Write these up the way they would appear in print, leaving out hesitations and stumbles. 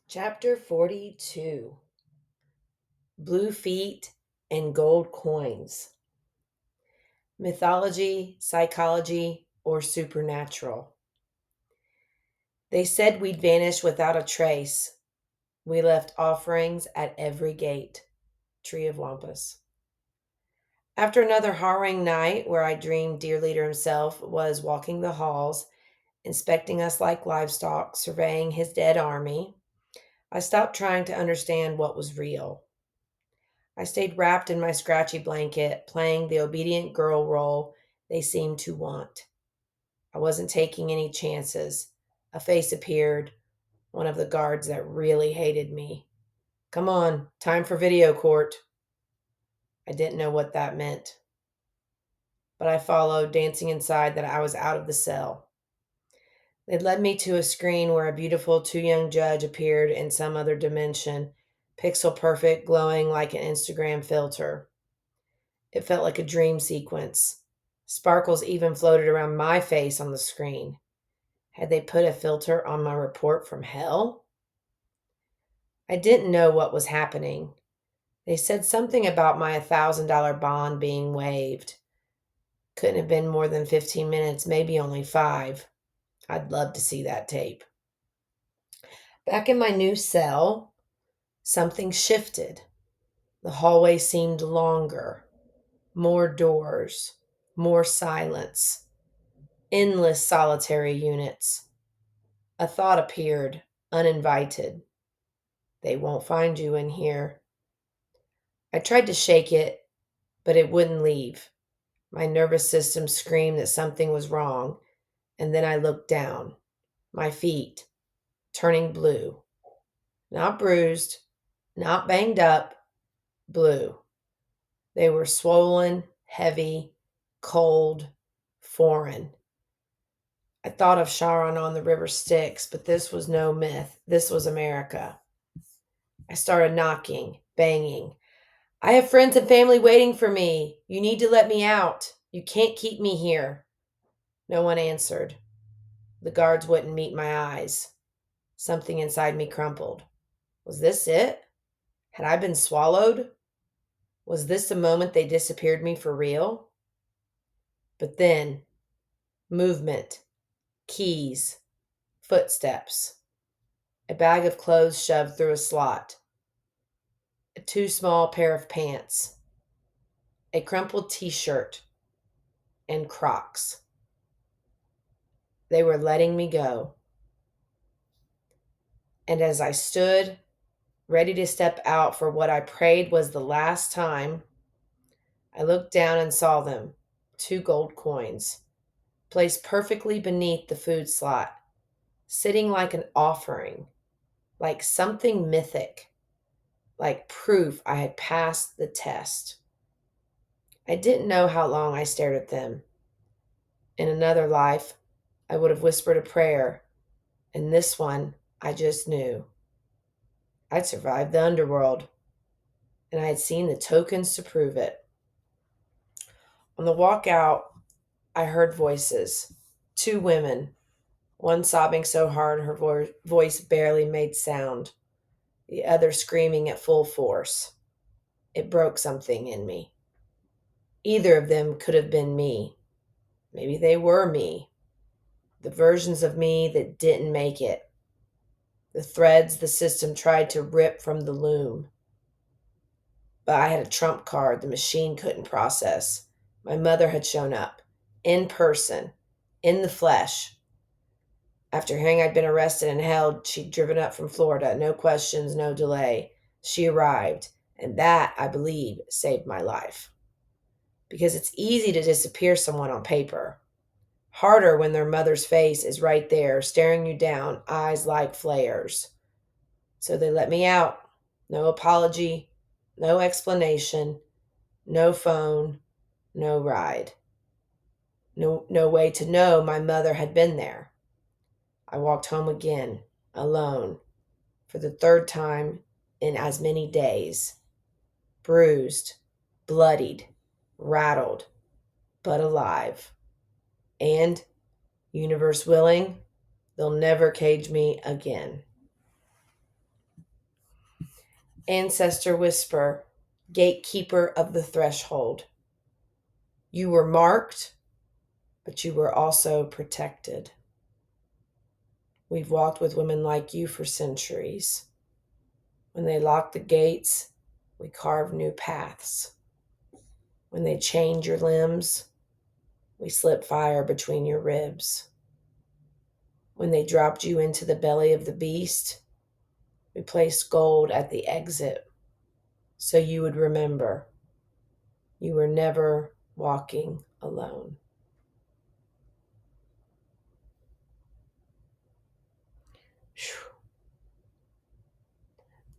Chapter 42. Blue Feet and Gold Coins. Mythology, Psychology, or Supernatural. They said we'd vanish without a trace. We left offerings at every gate. Tree of Wampus. After another harrowing night where I dreamed Dear Leader himself was walking the halls, inspecting us like livestock, surveying his dead army, I stopped trying to understand what was real. I stayed wrapped in my scratchy blanket, playing the obedient girl role they seemed to want. I wasn't taking any chances. A face appeared, one of the guards that really hated me. Come on, time for video court. I didn't know what that meant, but I followed, dancing inside that I was out of the cell. They led me to a screen where a beautiful too young judge appeared in some other dimension, pixel perfect, glowing like an Instagram filter. It felt like a dream sequence. Sparkles even floated around my face on the screen. Had they put a filter on my report from hell? I didn't know what was happening. They said something about my $1,000 bond being waived. Couldn't have been more than 15 minutes, maybe only 5. I'd love to see that tape. Back in my new cell, something shifted. The hallway seemed longer, more doors, more silence. Endless solitary units. A thought appeared, uninvited. They won't find you in here. I tried to shake it, but it wouldn't leave. My nervous system screamed that something was wrong, and then I looked down. My feet, turning blue. Not bruised, not banged up, blue. They were swollen, heavy, cold, foreign. I thought of Sharon on the river Styx, but this was no myth. This was America. I started knocking, banging. I have friends and family waiting for me. You need to let me out. You can't keep me here. No one answered. The guards wouldn't meet my eyes. Something inside me crumpled. Was this it? Had I been swallowed? Was this the moment they disappeared me for real? But then, movement, keys, footsteps, a bag of clothes shoved through a slot, a too small pair of pants, a crumpled t-shirt, and Crocs. They were letting me go. And as I stood, ready to step out for what I prayed was the last time, I looked down and saw them, 2 gold coins, placed perfectly beneath the food slot, sitting like an offering, like something mythic, like proof I had passed the test. I didn't know how long I stared at them. In another life, I would have whispered a prayer. In this one, I just knew. I'd survived the underworld, and I had seen the tokens to prove it. On the walk out, I heard voices. 2 women, one sobbing so hard her voice barely made sound, the other screaming at full force. It broke something in me. Either of them could have been me. Maybe they were me. The versions of me that didn't make it. The threads the system tried to rip from the loom. But I had a trump card the machine couldn't process. My mother had shown up, in person, in the flesh. After hearing I'd been arrested and held, she'd driven up from Florida. No questions, no delay. She arrived, and that, I believe, saved my life. Because it's easy to disappear someone on paper. Harder when their mother's face is right there, staring you down, eyes like flares. So they let me out. No apology, no explanation, no phone, no ride. No way to know my mother had been there. I walked home again, alone, for the 3rd time in as many days. Bruised, bloodied, rattled, but alive. And, universe willing, they'll never cage me again. Ancestor whisper, gatekeeper of the threshold. You were marked, but you were also protected. We've walked with women like you for centuries. When they locked the gates, we carved new paths. When they chained your limbs, we slipped fire between your ribs. When they dropped you into the belly of the beast, we placed gold at the exit so you would remember you were never walking alone. Whew.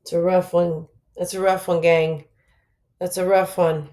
It's a rough one. That's a rough one, gang. That's a rough one.